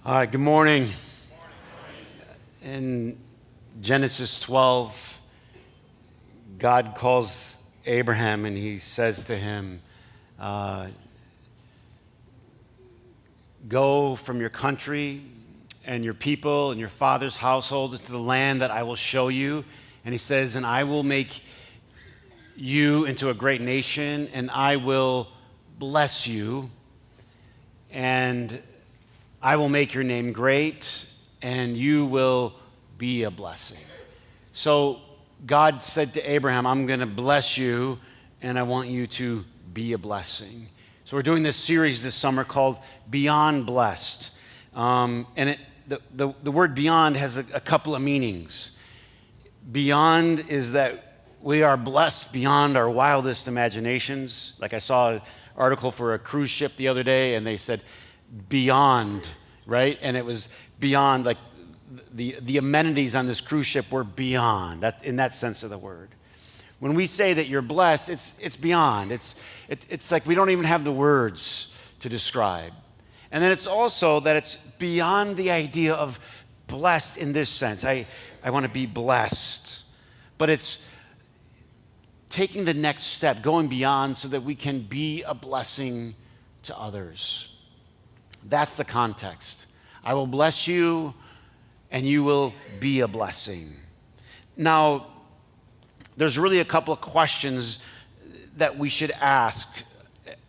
All right, good morning. In Genesis 12, God calls Abraham and he says to him, go from your country and your people and your father's household into the land that I will show you. And he says, and I will make you into a great nation, and I will bless you, and I will make your name great, and you will be a blessing. So God said to Abraham, I'm going to bless you, and I want you to be a blessing. So we're doing this series this summer called Beyond Blessed. The word beyond has a couple of meanings. Beyond is that we are blessed beyond our wildest imaginations. Like I saw an article for a cruise ship the other day, and they said beyond, right? And it was beyond, like the amenities on this cruise ship were beyond, that, in that sense of the word. When we say that you're blessed, it's beyond. It's like we don't even have the words to describe. And then it's also that it's beyond the idea of blessed in this sense. I want to be blessed. But it's taking the next step, going beyond so that we can be a blessing to others. That's the context. I will bless you, and you will be a blessing. Now, there's really a couple of questions that we should ask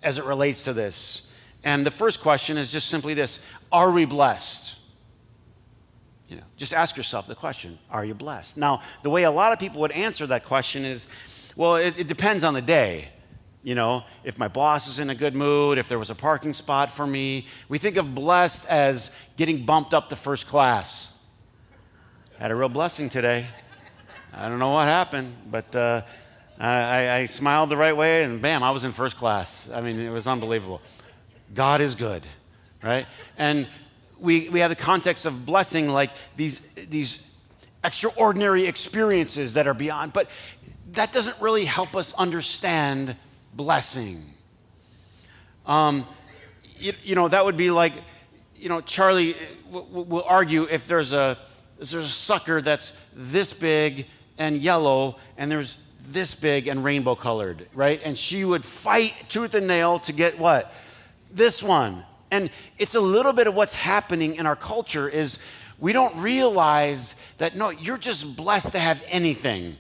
as it relates to this. And the first question is just simply this: are we blessed? Just ask yourself the question, are you blessed? Now, the way a lot of people would answer that question is, well, it depends on the day. If my boss is in a good mood, if there was a parking spot for me. We think of blessed as getting bumped up to first class. Had a real blessing today. I don't know what happened, but I smiled the right way, and bam, I was in first class. I mean, it was unbelievable. God is good, right? And we have the context of blessing, like these extraordinary experiences that are beyond, but that doesn't really help us understand blessing. That would be like, Charlie will argue if there's a sucker that's this big and yellow, and there's this big and rainbow colored, right? And she would fight tooth and nail to get what? This one. And it's a little bit of what's happening in our culture is we don't realize that, no, you're just blessed to have anything.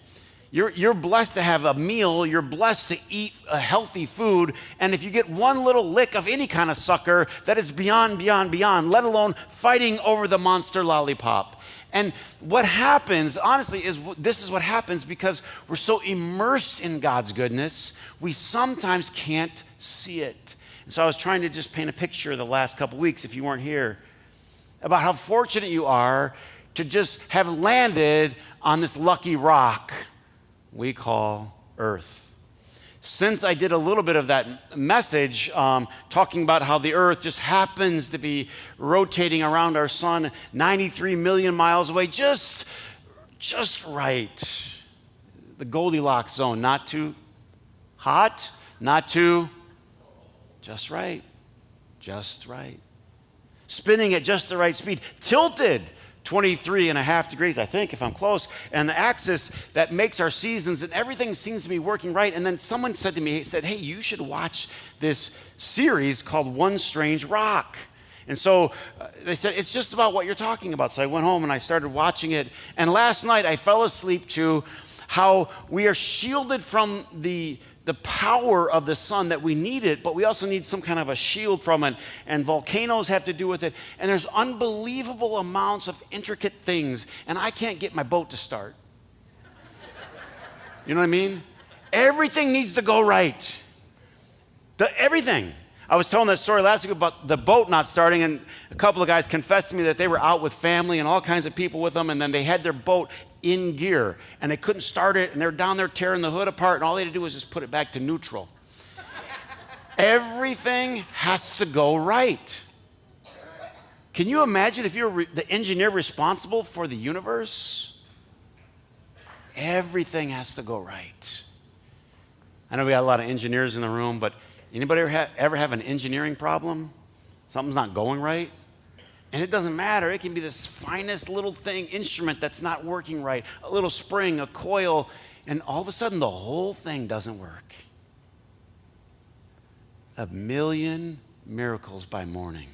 You're blessed to have a meal. You're blessed to eat a healthy food. And if you get one little lick of any kind of sucker, that is beyond, let alone fighting over the monster lollipop. And what happens, honestly, is this is what happens because we're so immersed in God's goodness, we sometimes can't see it. And so I was trying to just paint a picture the last couple weeks, if you weren't here, about how fortunate you are to just have landed on this lucky rock we call Earth. Since I did a little bit of that message talking about how the Earth just happens to be rotating around our sun 93 million miles away, just right. The Goldilocks zone, not too hot, not too, just right. Spinning at just the right speed, tilted 23.5 degrees, I think, if I'm close, and the axis that makes our seasons, and everything seems to be working right. And then someone said to me, hey, you should watch this series called One Strange Rock. And so they said, it's just about what you're talking about. So I went home and I started watching it. And last night I fell asleep to how we are shielded from the power of the sun that we need it, but we also need some kind of a shield from it, and volcanoes have to do with it, and there's unbelievable amounts of intricate things, and I can't get my boat to start. You know what I mean? Everything needs to go right. Everything. I was telling that story last week about the boat not starting, and a couple of guys confessed to me that they were out with family and all kinds of people with them, and then they had their boat in gear, and they couldn't start it, and they're down there tearing the hood apart, and all they had to do was just put it back to neutral. Everything has to go right. Can you imagine if you're the engineer responsible for the universe? Everything has to go right. I know we got a lot of engineers in the room, but anybody ever have an engineering problem? Something's not going right? And it doesn't matter. It can be this finest little thing, instrument that's not working right, a little spring, a coil, and all of a sudden the whole thing doesn't work. 1,000,000 miracles by morning.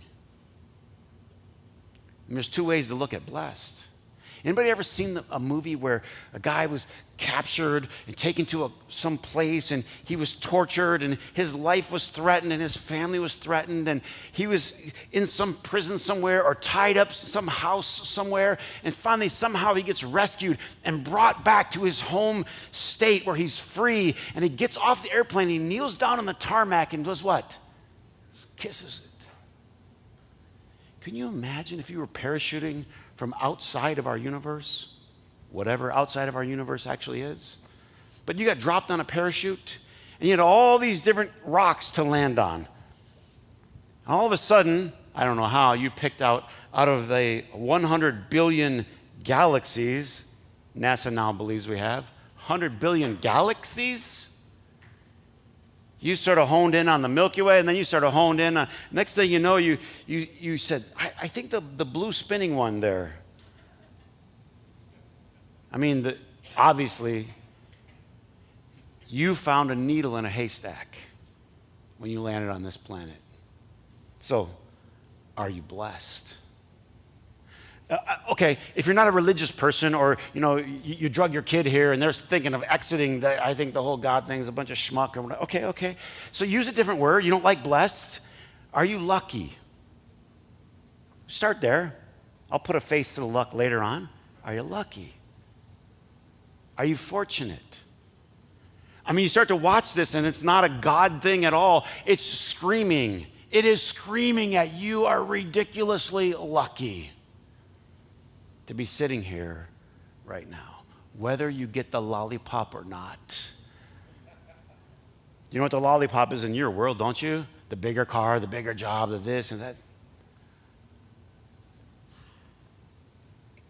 And there's two ways to look at blessed. Anybody ever seen a movie where a guy was captured and taken to some place and he was tortured and his life was threatened and his family was threatened and he was in some prison somewhere or tied up some house somewhere, and finally somehow he gets rescued and brought back to his home state where he's free, and he gets off the airplane, he kneels down on the tarmac and does what? Kisses it. Can you imagine if you were parachuting from outside of our universe, whatever outside of our universe actually is? But you got dropped on a parachute, and you had all these different rocks to land on. All of a sudden, I don't know how, you picked out of the 100 billion galaxies, NASA now believes we have, 100 billion galaxies? You sort of honed in on the Milky Way, and then you sort of honed in on, next thing you know, you said, I think the blue spinning one there. I mean, obviously, you found a needle in a haystack when you landed on this planet. So, are you blessed? Okay, if you're not a religious person, or you drug your kid here and they're thinking of exiting, I think the whole God thing is a bunch of schmuck or whatever. Okay. So use a different word. You don't like blessed. Are you lucky? Start there. I'll put a face to the luck later on. Are you lucky? Are you fortunate? I mean, you start to watch this and it's not a God thing at all. It's screaming. It is screaming at you are ridiculously lucky to be sitting here right now, whether you get the lollipop or not. You know what the lollipop is in your world, don't you? The bigger car, the bigger job, the this and that.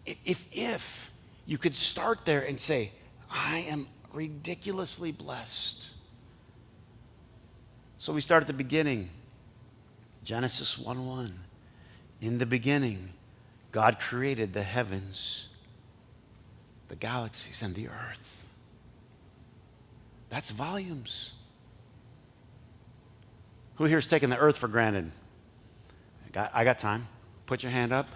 If you could start there and say, I am ridiculously blessed. So we start at the beginning. Genesis 1:1. In the beginning, God created the heavens, the galaxies, and the earth. That's volumes. Who here is taking the earth for granted? I got time. Put your hand up.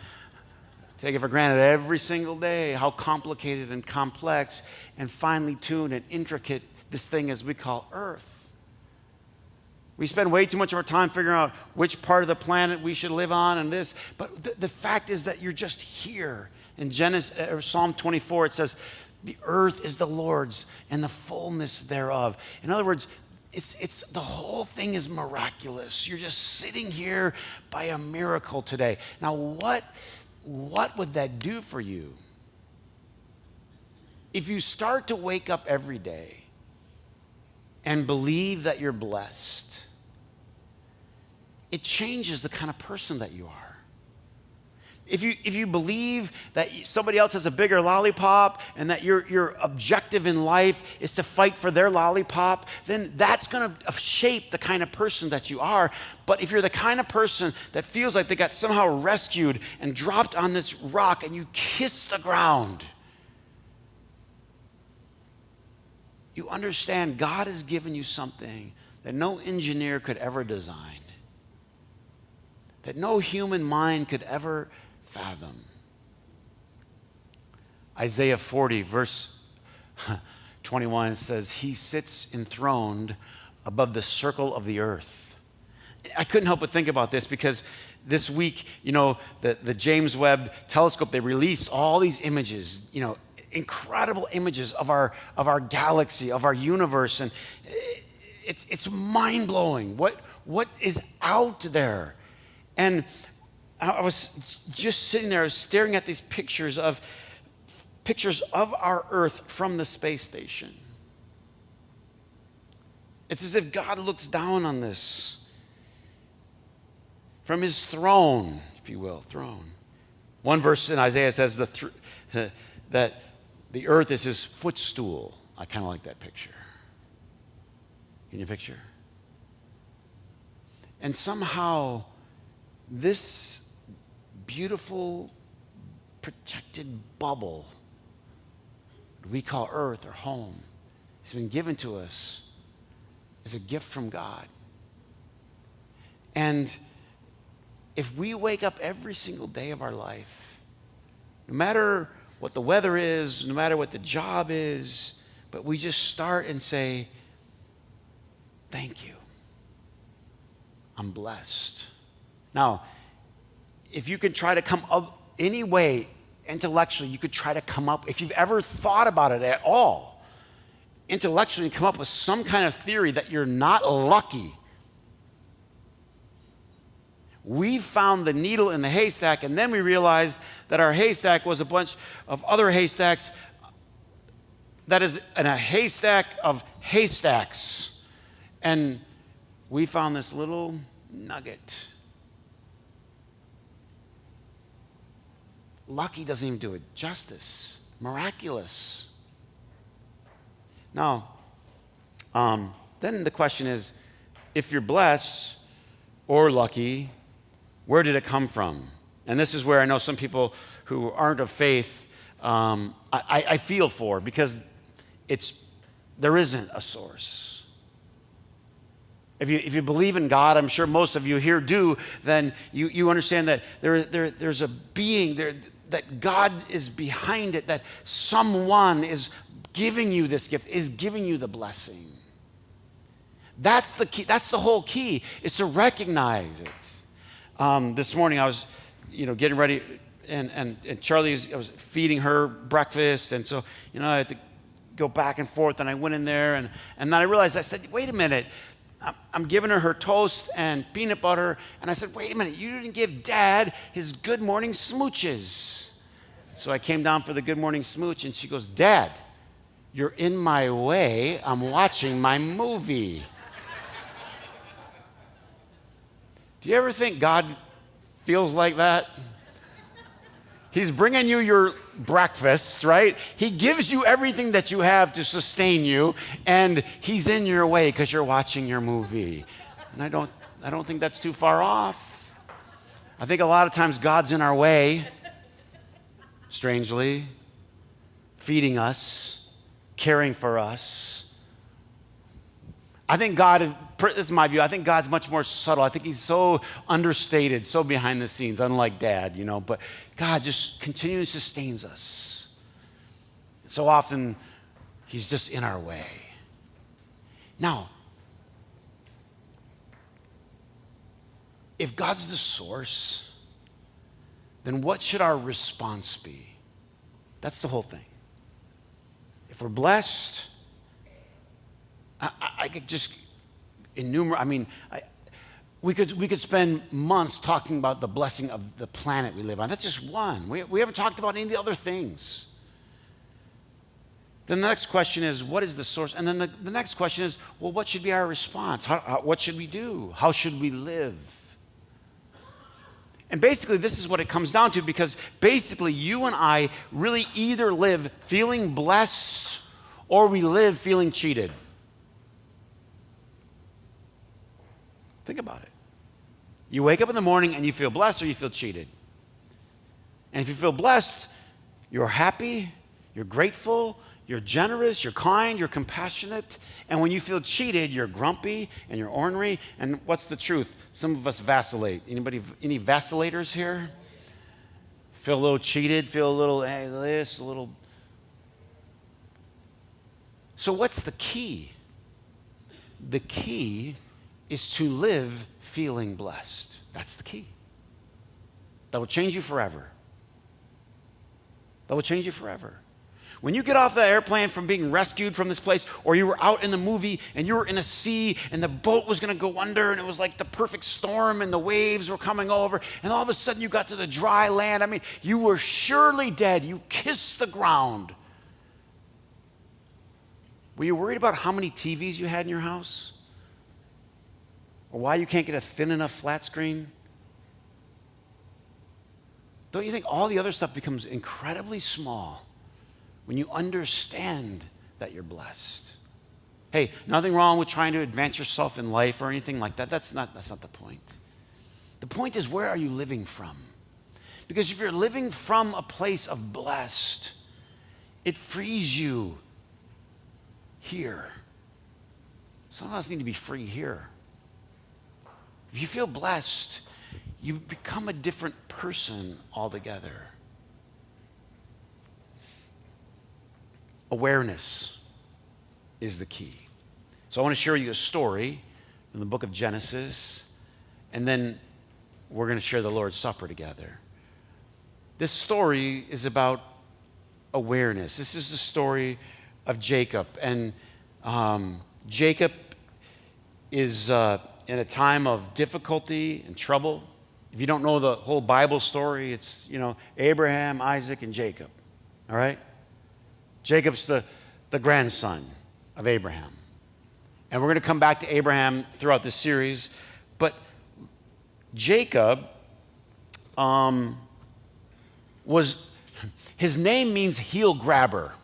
Take it for granted every single day how complicated and complex and finely tuned and intricate this thing is we call earth. We spend way too much of our time figuring out which part of the planet we should live on and this. But the fact is that you're just here. In Psalm 24, it says, the earth is the Lord's and the fullness thereof. In other words, it's the whole thing is miraculous. You're just sitting here by a miracle today. Now, what would that do for you? If you start to wake up every day and believe that you're blessed, it changes the kind of person that you are. If you believe that somebody else has a bigger lollipop and that your objective in life is to fight for their lollipop, then that's going to shape the kind of person that you are. But if you're the kind of person that feels like they got somehow rescued and dropped on this rock and you kiss the ground, you understand God has given you something that no engineer could ever design, that no human mind could ever fathom. Isaiah 40, verse 21 says, he sits enthroned above the circle of the earth. I couldn't help but think about this because this week, the James Webb telescope, they released all these images, incredible images of our galaxy, of our universe, and it's mind-blowing what is out there. And I was just sitting there staring at these pictures of our Earth from the space station. It's as if God looks down on this from his throne, if you will, throne. One verse in Isaiah says that the earth is his footstool. I kind of like that picture. Can you picture? And somehow this beautiful, protected bubble we call earth or home. It's been given to us as a gift from God. And if we wake up every single day of our life, no matter what the weather is, no matter what the job is, but we just start and say, thank you. I'm blessed. Now, if you can try to come up any way intellectually, you could try to come up, if you've ever thought about it at all, intellectually come up with some kind of theory that you're not lucky. We found the needle in the haystack, and then we realized that our haystack was a bunch of other haystacks that is in a haystack of haystacks. And we found this little nugget. Lucky doesn't even do it justice. Miraculous. Now, then the question is, if you're blessed or lucky, where did it come from? And this is where I know some people who aren't of faith, I feel for, because there isn't a source. If you believe in God, I'm sure most of you here do, then you understand that there's a being there, that God is behind it, that someone is giving you this gift, is giving you the blessing. That's the key. That's the whole key, is to recognize it. This morning I was, getting ready, and Charlie I was feeding her breakfast, and so, I had to go back and forth, and I went in there, and then I realized, I said, wait a minute, I'm giving her toast and peanut butter, and I said, wait a minute, you didn't give Dad his good morning smooches. So I came down for the good morning smooch, and she goes, Dad, you're in my way, I'm watching my movie. Do you ever think God feels like that? He's bringing you your breakfasts, right? He gives you everything that you have to sustain you, and he's in your way because you're watching your movie. And I don't think that's too far off. I think a lot of times God's in our way, strangely, feeding us, caring for us. I think God, this is my view, I think God's much more subtle. I think he's so understated, so behind the scenes, unlike Dad, but God just continually sustains us. So often, he's just in our way. Now, if God's the source, then what should our response be? That's the whole thing. If we're blessed, I could just enumerate. We could spend months talking about the blessing of the planet we live on. That's just one. We haven't talked about any of the other things. Then the next question is, what is the source? And then the next question is, well, what should be our response? What should we do? How should we live? And basically, this is what it comes down to, because basically you and I really either live feeling blessed or we live feeling cheated. Think about it. You wake up in the morning and you feel blessed or you feel cheated. And if you feel blessed, you're happy, you're grateful, you're generous, you're kind, you're compassionate. And when you feel cheated, you're grumpy and you're ornery. And what's the truth? Some of us vacillate. Any vacillators here? Feel a little cheated, feel a little this, a little. So what's the key? The key is to live feeling blessed. That's the key. That will change you forever. That will change you forever. When you get off the airplane from being rescued from this place, or you were out in the movie and you were in a sea and the boat was going to go under and it was like the perfect storm and the waves were coming over, and all of a sudden you got to the dry land. You were surely dead. You kissed the ground. Were you worried about how many TVs you had in your house? Or why you can't get a thin enough flat screen? Don't you think all the other stuff becomes incredibly small when you understand that you're blessed? Hey, nothing wrong with trying to advance yourself in life or anything like that. That's not the point. The point is, where are you living from? Because if you're living from a place of blessed, it frees you here. Some of us need to be free here. If you feel blessed, you become a different person altogether. Awareness is the key. So I want to share you a story from the book of Genesis, and then we're going to share the Lord's Supper together. This story is about awareness. This is the story of Jacob. And Jacob is in a time of difficulty and trouble. If you don't know the whole Bible story, it's, Abraham, Isaac, and Jacob. All right? Jacob's the grandson of Abraham. And we're going to come back to Abraham throughout this series. But Jacob his name means heel grabber.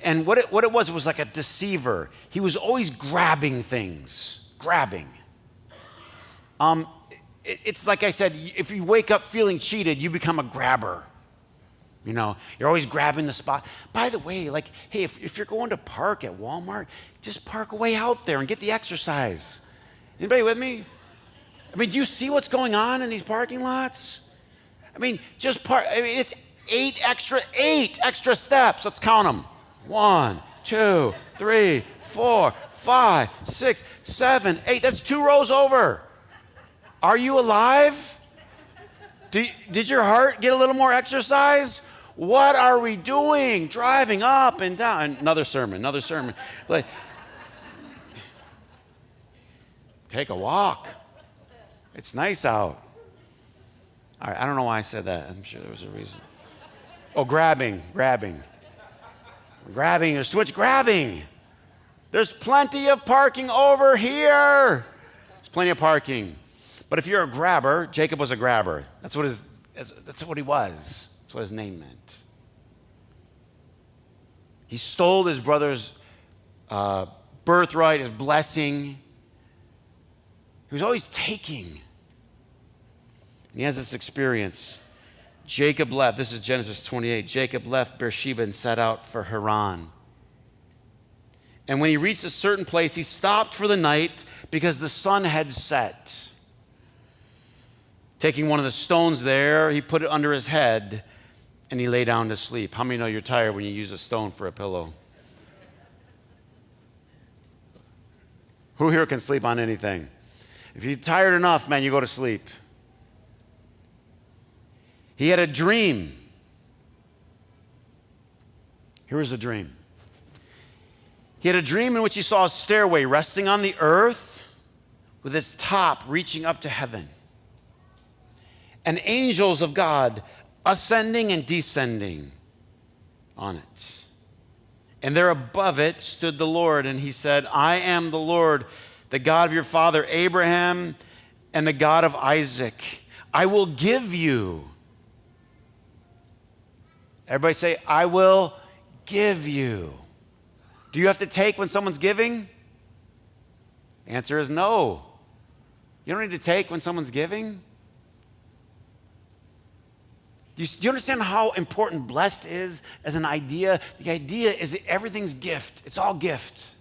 And what it was like a deceiver. He was always grabbing things, grabbing. It's like I said, if you wake up feeling cheated, you become a grabber. You're always grabbing the spot. By the way, hey, if you're going to park at Walmart, just park way out there and get the exercise. Anybody with me? Do you see what's going on in these parking lots? Just park. It's eight extra steps. Let's count them. 1, 2, 3, 4, 5, 6, 7, 8. That's 2 rows over. Are you alive? Did your heart get a little more exercise? What are we doing? Driving up and down. Another sermon. Take a walk. It's nice out. All right, I don't know why I said that. I'm sure there was a reason. Oh, grabbing. There's too much grabbing. There's plenty of parking over here. There's plenty of parking. But if you're a grabber, Jacob was a grabber. That's what he was. That's what his name meant. He stole his brother's birthright, his blessing. He was always taking. And he has this experience. Jacob left. This is Genesis 28. Jacob left Beersheba and set out for Haran. And when he reached a certain place, he stopped for the night because the sun had set. Taking one of the stones there, he put it under his head and he lay down to sleep. How many know you're tired when you use a stone for a pillow? Who here can sleep on anything? If you're tired enough, man, you go to sleep. He had a dream. Here was a dream. He had a dream in which he saw a stairway resting on the earth with its top reaching up to heaven. And angels of God ascending and descending on it. And there above it stood the Lord, and he said, I am the Lord, the God of your father Abraham and the God of Isaac. I will give you. Everybody say, I will give you. Do you have to take when someone's giving? Answer is no. You don't need to take when someone's giving. Do you understand how important blessed is as an idea? The idea is that everything's gift. It's all gift.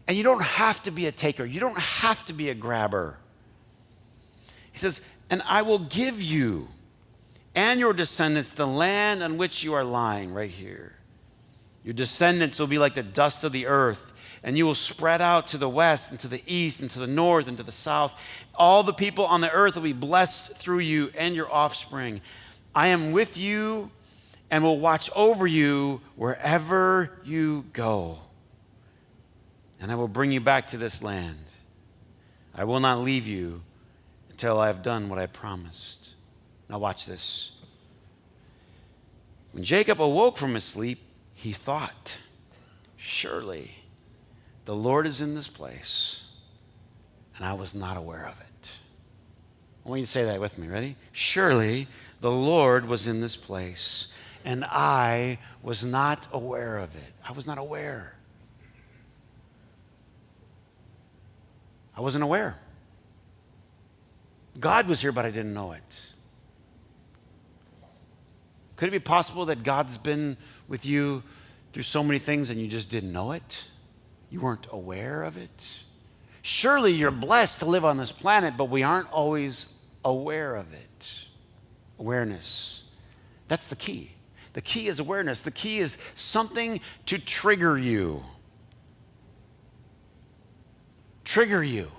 And you don't have to be a taker. You don't have to be a grabber. He says, and I will give you and your descendants the land on which you are lying right here. Your descendants will be like the dust of the earth, and you will spread out to the west and to the east and to the north and to the south. All the people on the earth will be blessed through you and your offspring. I am with you and will watch over you wherever you go. And I will bring you back to this land. I will not leave you until I have done what I promised. Now watch this. When Jacob awoke from his sleep, he thought, surely the Lord is in this place, and I was not aware of it. I want you to say that with me. Ready? Surely the Lord was in this place, and I was not aware of it. I was not aware. I wasn't aware. God was here, but I didn't know it. Could it be possible that God's been with you through so many things and you just didn't know it? You weren't aware of it? Surely you're blessed to live on this planet, but we aren't always aware of it. Awareness. That's the key. The key is awareness. The key is something to trigger you. Trigger you.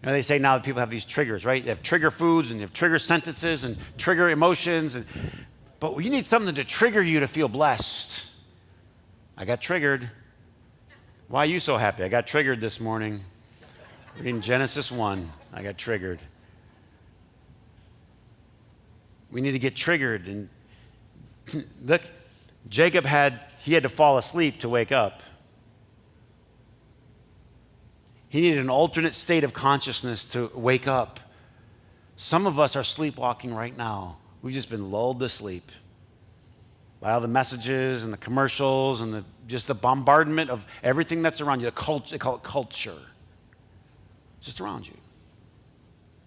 You know, they say now that people have these triggers, right? They have trigger foods and you have trigger sentences and trigger emotions. But you need something to trigger you to feel blessed. I got triggered. Why are you so happy? I got triggered this morning. Reading Genesis 1, I got triggered. We need to get triggered. And look, Jacob had to fall asleep to wake up. He needed an alternate state of consciousness to wake up. Some of us are sleepwalking right now. We've just been lulled to sleep by all the messages and the commercials and just the bombardment of everything that's around you. The culture, they call it culture. It's just around you.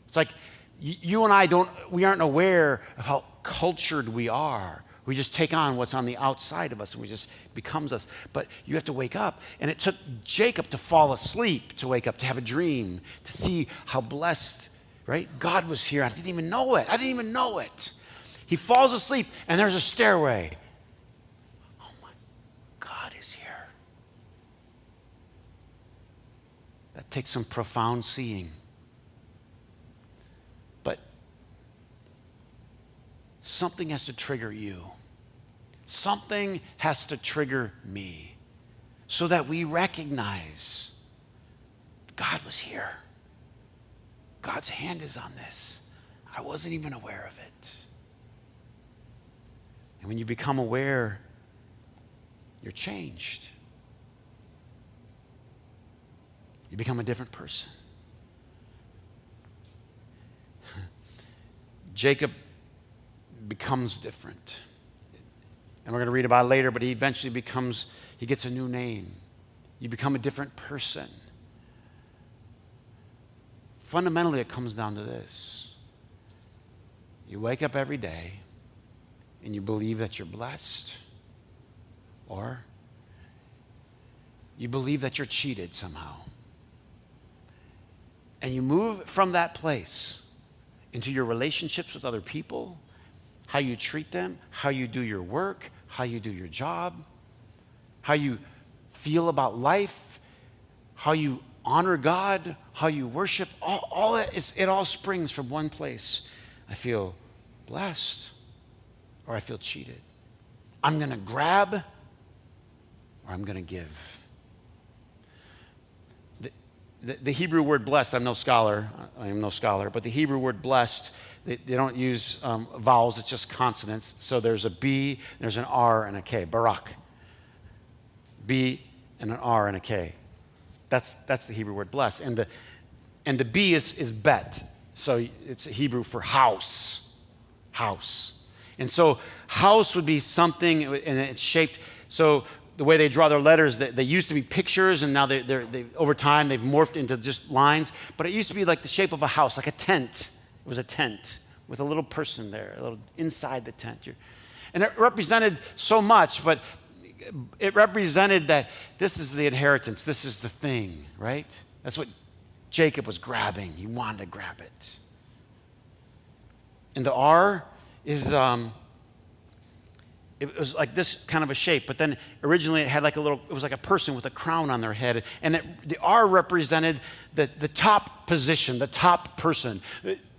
It's like you and I we aren't aware of how cultured we are. We just take on what's on the outside of us and we just becomes us. But you have to wake up. And it took Jacob to fall asleep, to wake up, to have a dream, to see how blessed, right? God was here. I didn't even know it. He falls asleep and there's a stairway. Oh my, God is here. That takes some profound seeing. But something has to trigger you. Something has to trigger me so that we recognize God was here. God's hand is on this. I wasn't even aware of it. And when you become aware, you're changed. You become a different person. Jacob becomes different. And we're going to read about it later, but he eventually he gets a new name. You become a different person. Fundamentally, it comes down to this. You wake up every day and you believe that you're blessed, or you believe that you're cheated somehow. And you move from that place into your relationships with other people, how you treat them, how you do your work, how you do your job, how you feel about life, how you honor God, how you worship. It all springs from one place. I feel blessed or I feel cheated. I'm going to grab or I'm going to give. The Hebrew word blessed, I am no scholar, but the Hebrew word blessed, they don't use vowels, it's just consonants. So there's a B, there's an R and a K, barak. B and an R and a K. That's the Hebrew word blessed. And the B is bet. So it's Hebrew for house. House. And so house would be something, and it's shaped, so the way they draw their letters, they used to be pictures, and now they over time they've morphed into just lines. But it used to be like the shape of a house, like a tent. It was a tent with a little person there, a little inside the tent. And it represented so much, but it represented that this is the inheritance, this is the thing, right? That's what Jacob was grabbing. He wanted to grab it. And the R is, it was like this kind of a shape, but then originally it had like it was like a person with a crown on their head. And the R represented the top position, the top person.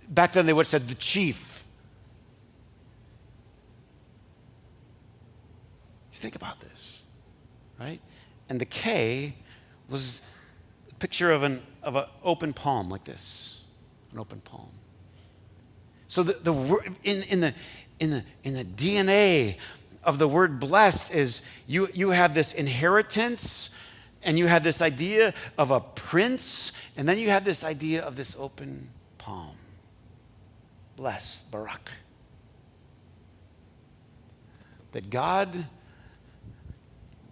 Back then they would have said the chief. You think about this, right? And the K was a picture of an open palm like this, an open palm. So in the DNA of the word blessed is you have this inheritance, and you have this idea of a prince, and then you have this idea of this open palm. Blessed, barak. That God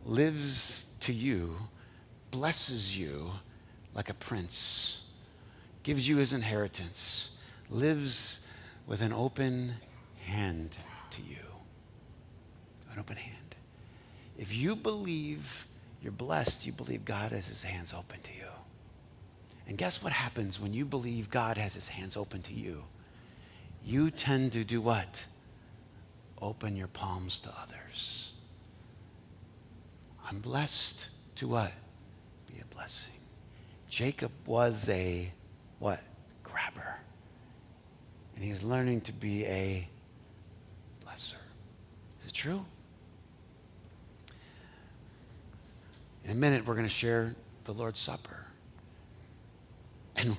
lives to you, blesses you like a prince, gives you his inheritance, lives with an open hand to you. An open hand. If you believe you're blessed, you believe God has his hands open to you. And guess what happens when you believe God has his hands open to you? You tend to do what? Open your palms to others. I'm blessed to what? Be a blessing. Jacob was a what? Grabber. And he was learning to be a blesser. Is it true? In a minute, we're going to share the Lord's Supper. And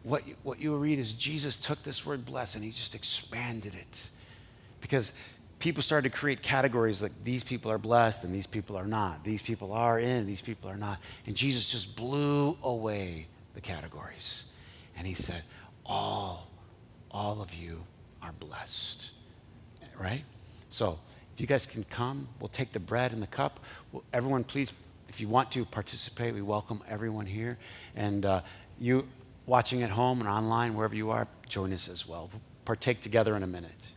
what you will read is Jesus took this word bless and he just expanded it. Because people started to create categories like these people are blessed and these people are not. These people are in, these people are not. And Jesus just blew away the categories. And he said, all of you are blessed. Right? So if you guys can come, we'll take the bread and the cup. Everyone, please, if you want to participate, we welcome everyone here. And you watching at home and online, wherever you are, join us as well. We'll partake together in a minute.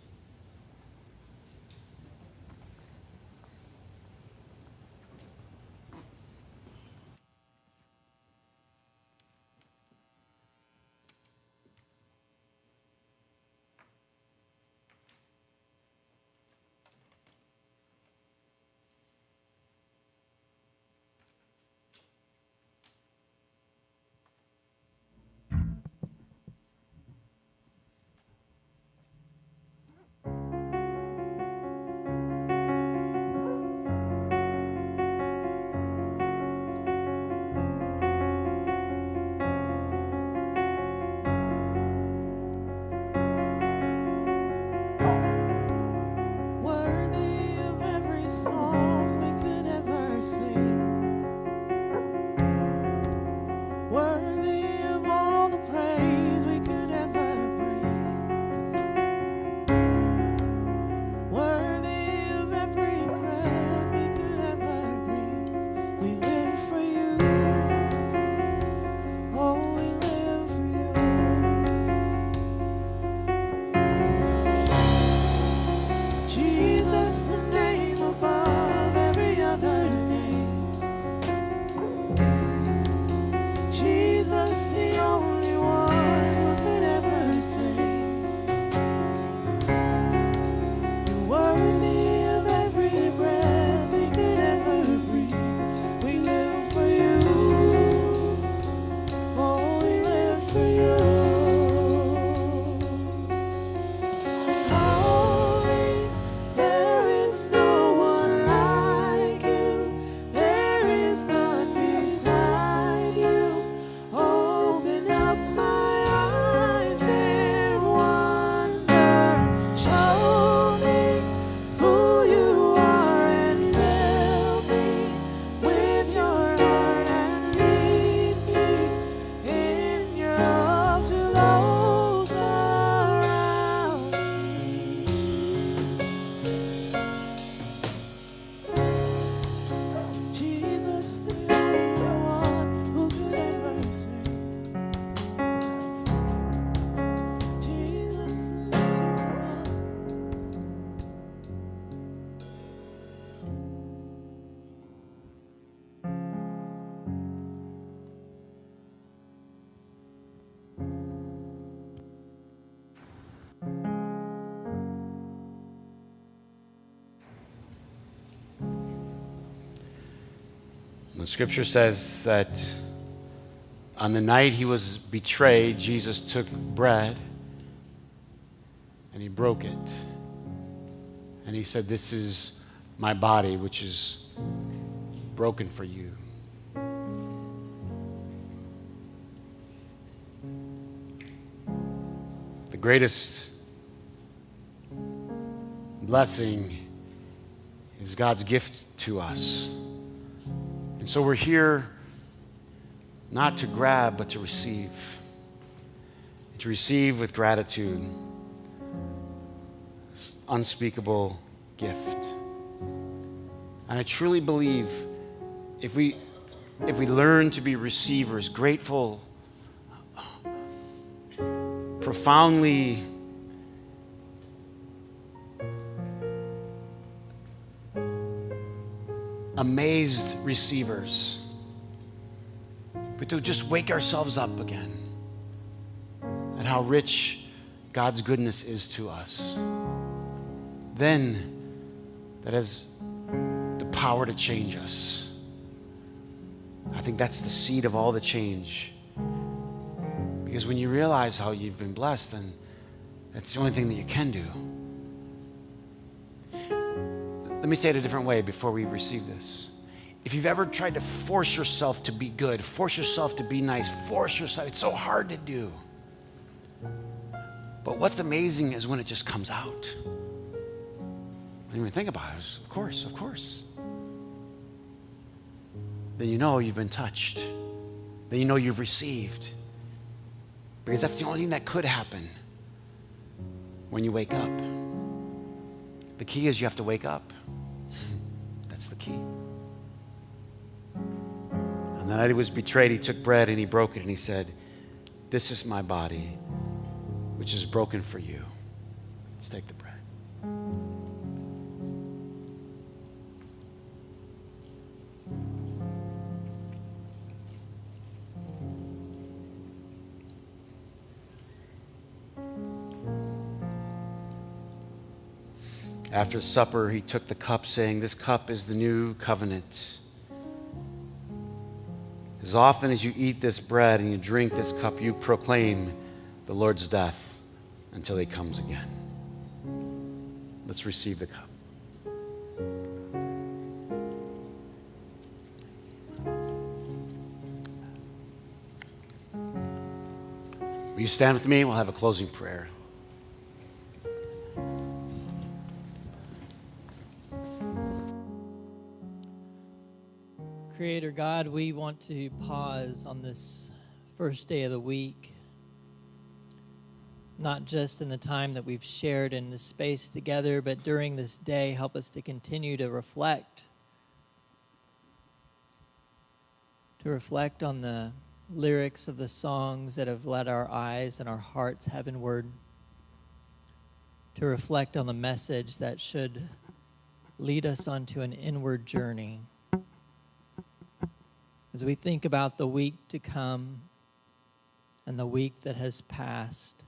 The scripture says that on the night he was betrayed, Jesus took bread and he broke it. And he said, "This is my body, which is broken for you." The greatest blessing is God's gift to us. And so we're here not to grab, but to receive. And to receive with gratitude this unspeakable gift. And I truly believe if we learn to be receivers, grateful, profoundly amazed receivers, but to just wake ourselves up again at how rich God's goodness is to us. Then that has the power to change us. I think that's the seed of all the change. Because when you realize how you've been blessed, then that's the only thing that you can do. Let me say it a different way before we receive this. If you've ever tried to force yourself to be good, force yourself to be nice, force yourself, it's so hard to do. But what's amazing is when it just comes out. I didn't even think about it. Of course. Then you know you've been touched. Then you know you've received. Because that's the only thing that could happen when you wake up. The key is you have to wake up. That's the key. On the night he was betrayed, he took bread and he broke it and he said, "This is my body, which is broken for you. Let's take the bread." After supper, he took the cup, saying, "This cup is the new covenant. As often as you eat this bread and you drink this cup, you proclaim the Lord's death until he comes again." Let's receive the cup. Will you stand with me? We'll have a closing prayer. Creator God, we want to pause on this first day of the week, not just in the time that we've shared in this space together, but during this day, help us to continue to reflect on the lyrics of the songs that have led our eyes and our hearts heavenward, to reflect on the message that should lead us onto an inward journey. As we think about the week to come and the week that has passed,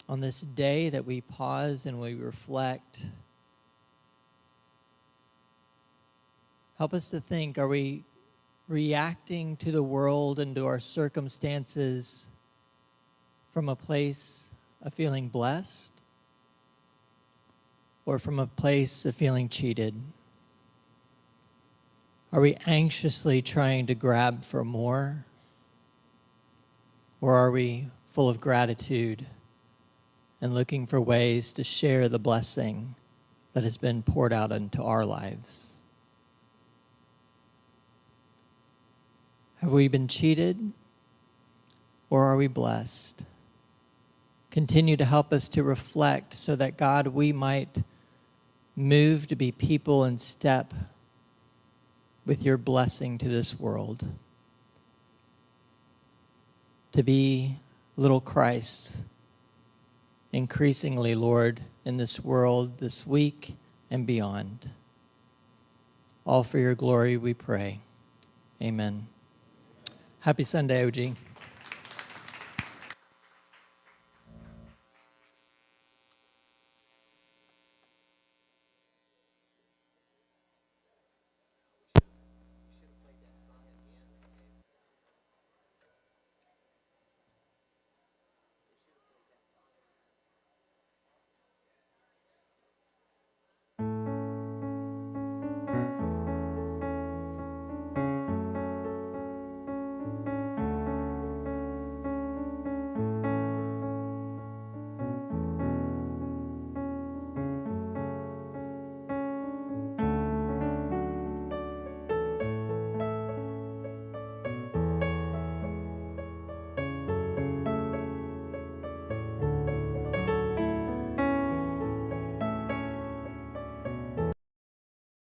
on this day that we pause and we reflect, help us to think, are we reacting to the world and to our circumstances from a place of feeling blessed or from a place of feeling cheated? Are we anxiously trying to grab for more? Or are we full of gratitude and looking for ways to share the blessing that has been poured out into our lives? Have we been cheated or are we blessed? Continue to help us to reflect so that, God, we might move to be people in step with your blessing to this world. To be little Christ, increasingly, Lord, in this world, this week and beyond. All for your glory we pray. Amen. Happy Sunday, OG.